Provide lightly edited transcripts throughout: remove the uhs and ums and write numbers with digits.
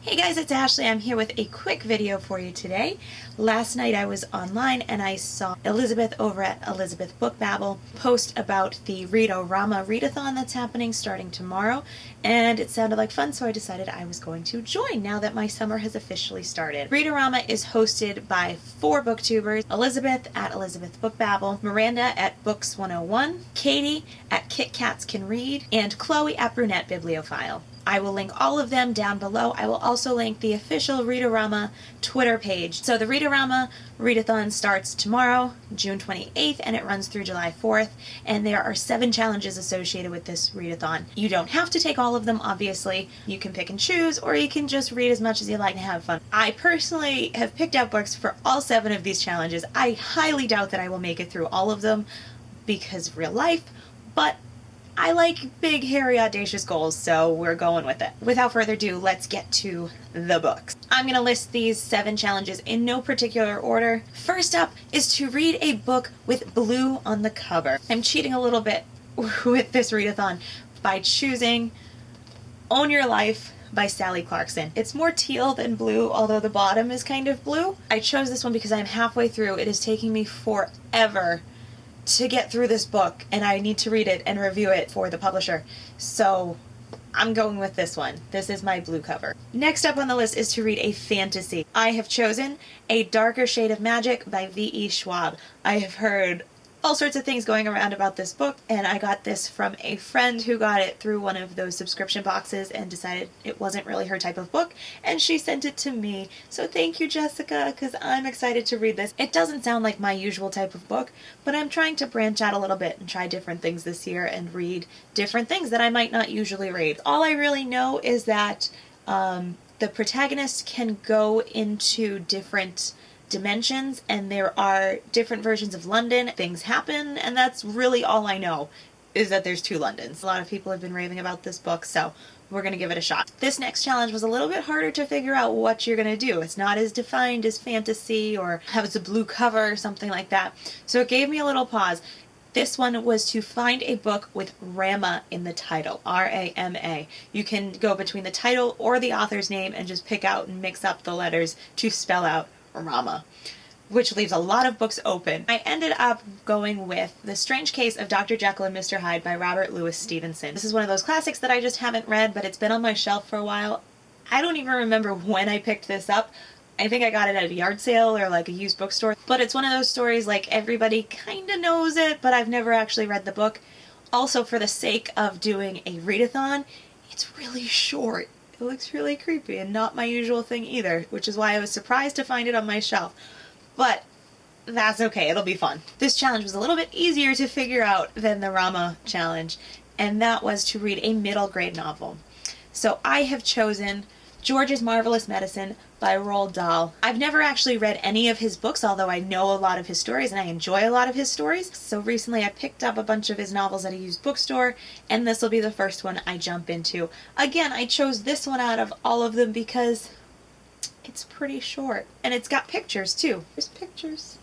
Hey guys, it's Ashley. I'm here with a quick video for you today. Last night I was online and I saw Elizabeth over at Elizabeth Book Babble post about the Read-O-Rama Read-A-thon that's happening starting tomorrow, and it sounded like fun, so I decided I was going to join now that my summer has officially started. Read-O-Rama is hosted by 4 booktubers: Elizabeth at Elizabeth Book Babble, Miranda at Books 101, Katie at Kit Kats Can Read, and Chloe at Brunette Bibliophile. I will link all of them down below. I will also link the official Read-O-Rama Twitter page. So the Read-O-Rama Read-A-thon starts tomorrow, June 28th, and it runs through July 4th. And there are 7 challenges associated with this read-a-thon. You don't have to take all of them, obviously. You can pick and choose, or you can just read as much as you like and have fun. I personally have picked out books for all 7 of these challenges. I highly doubt that I will make it through all of them because real life, but I like big, hairy, audacious goals, so we're going with it. Without further ado, let's get to the books. I'm going to list these 7 challenges in no particular order. First up is to read a book with blue on the cover. I'm cheating a little bit with this read-a-thon by choosing Own Your Life by Sally Clarkson. It's more teal than blue, although the bottom is kind of blue. I chose this one because I'm halfway through. It is taking me forever to get through this book, and I need to read it and review it for the publisher. So I'm going with this one. This is my blue cover. Next up on the list is to read a fantasy. I have chosen A Darker Shade of Magic by V.E. Schwab. I have heard all sorts of things going around about this book, and I got this from a friend who got it through one of those subscription boxes and decided it wasn't really her type of book, and she sent it to me. So thank you, Jessica, because I'm excited to read this. It doesn't sound like my usual type of book, but I'm trying to branch out a little bit and try different things this year and read different things that I might not usually read. All I really know is that the protagonist can go into different dimensions, and there are different versions of London. Things happen, and that's really all I know, is that there's 2 Londons. A lot of people have been raving about this book, so we're going to give it a shot. This next challenge was a little bit harder to figure out what you're going to do. It's not as defined as fantasy or has a blue cover or something like that, so it gave me a little pause. This one was to find a book with Rama in the title, R-A-M-A. You can go between the title or the author's name and just pick out and mix up the letters to spell out Rama, which leaves a lot of books open. I ended up going with The Strange Case of Dr. Jekyll and Mr. Hyde by Robert Louis Stevenson. This is one of those classics that I just haven't read, but it's been on my shelf for a while. I don't even remember when I picked this up. I think I got it at a yard sale or like a used bookstore, but it's one of those stories like everybody kind of knows it, but I've never actually read the book. Also, for the sake of doing a read-a-thon, it's really short. It looks really creepy and not my usual thing either, which is why I was surprised to find it on my shelf. But that's okay, it'll be fun. This challenge was a little bit easier to figure out than the Rama challenge, and that was to read a middle grade novel. So I have chosen George's Marvelous Medicine by Roald Dahl. I've never actually read any of his books, although I know a lot of his stories and I enjoy a lot of his stories. So recently I picked up a bunch of his novels at a used bookstore, and this will be the first one I jump into. Again, I chose this one out of all of them because it's pretty short, and it's got pictures too. There's pictures.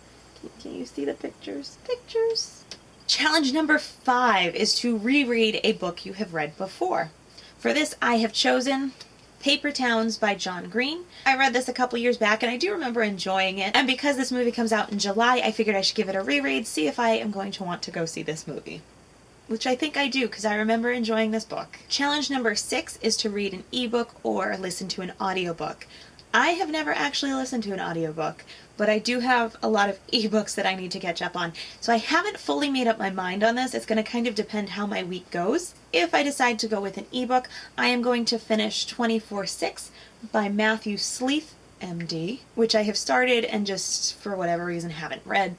Can you see the pictures? Pictures. Challenge number 5 is to reread a book you have read before. For this, I have chosen Paper Towns by John Green. I read this a couple years back and I do remember enjoying it, and because this movie comes out in July, I figured I should give it a reread, see if I am going to want to go see this movie. Which I think I do, because I remember enjoying this book. Challenge number 6 is to read an ebook or listen to an audiobook. I have never actually listened to an audiobook, but I do have a lot of ebooks that I need to catch up on. So I haven't fully made up my mind on this. It's going to kind of depend how my week goes. If I decide to go with an ebook, I am going to finish 24/6 by Matthew Sleeth, MD, which I have started and just for whatever reason haven't read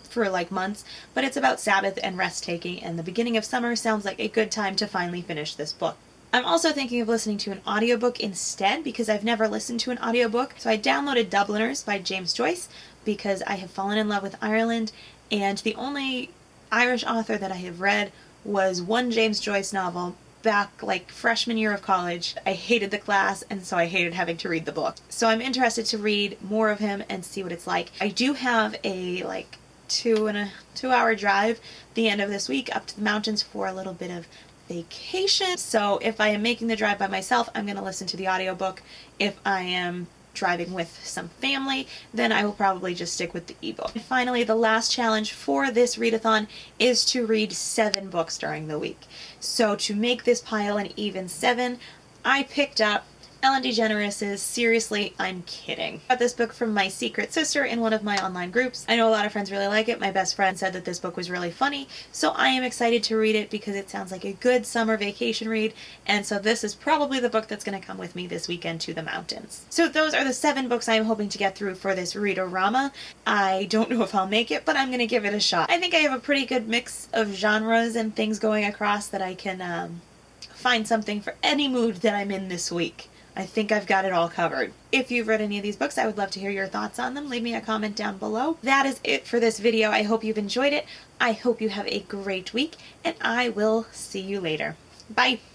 for like months, but it's about Sabbath and rest taking, and the beginning of summer sounds like a good time to finally finish this book. I'm also thinking of listening to an audiobook instead because I've never listened to an audiobook. So I downloaded Dubliners by James Joyce because I have fallen in love with Ireland, and the only Irish author that I have read was one James Joyce novel back like freshman year of college. I hated the class, and so I hated having to read the book. So I'm interested to read more of him and see what it's like. I do have a 2 hour drive the end of this week up to the mountains for a little bit of vacation. So if I am making the drive by myself, I'm going to listen to the audiobook. If I am driving with some family, then I will probably just stick with the ebook. And finally, the last challenge for this read-a-thon is to read 7 books during the week. So to make this pile an even 7, I picked up Ellen DeGeneres' Seriously, I'm Kidding. I got this book from my secret sister in one of my online groups. I know a lot of friends really like it. My best friend said that this book was really funny, so I am excited to read it because it sounds like a good summer vacation read, and so this is probably the book that's going to come with me this weekend to the mountains. So those are the 7 books I am hoping to get through for this Read-O-Rama. I don't know if I'll make it, but I'm going to give it a shot. I think I have a pretty good mix of genres and things going across that I can find something for any mood that I'm in this week. I think I've got it all covered. If you've read any of these books, I would love to hear your thoughts on them. Leave me a comment down below. That is it for this video. I hope you've enjoyed it. I hope you have a great week, and I will see you later. Bye!